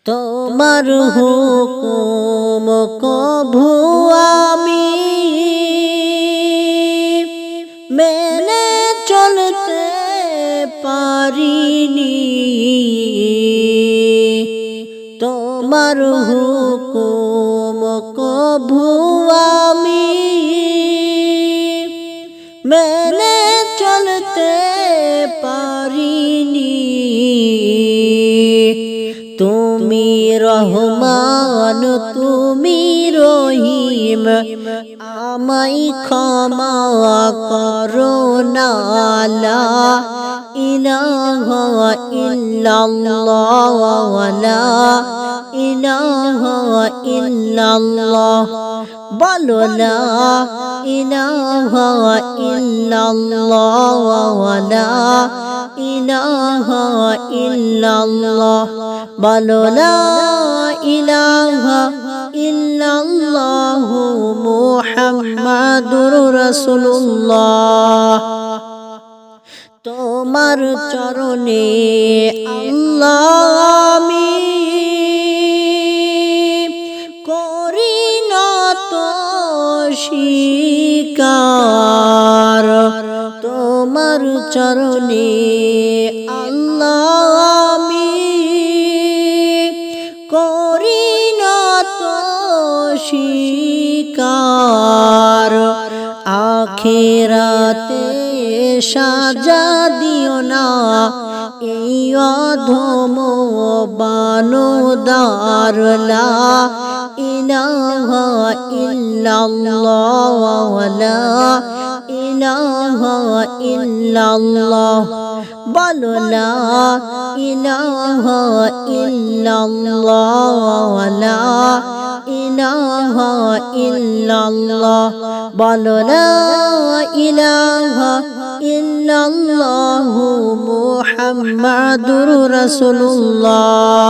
তোমার হুকুম কভু আমি মেনে চলতে পারিনি। তোমার হুকুম কভু আমি মেনে চলতে পারিনি। তুমি রহমান তুমি রহিম, আমায় ক্ষমা করো না। লা ইলাহা ইল্লাল্লাহ লা ইলাহা ইল্লাল্লাহ। বলো লা ইলাহা ইল্লাল্লাহ লা ইলাহা ইল্লাল্লাহ। বলো লা ইলাহা ইল্লাল্লাহ মুহাম্মাদুর রাসূলুল্লাহ। তোমার চরণে আল্লাহ আমি করি নত স্বীকার। তোমার চরণে আল্লাহ আমি করি নত স্বীকার। আখিরাতে সাজা দিও না এই অধম বানোদার। লা ইলাহা ইল্লাল্লাহ লা ইলাহা ইল্লাল্লাহ। বলো লা ইলাহা ইল্লাল্লাহ লা ইলাহা ইল্লাল্লাহ। বলো লা ইলাহা ইল্লাল্লাহ মুহাম্মাদুর রাসূলুল্লাহ।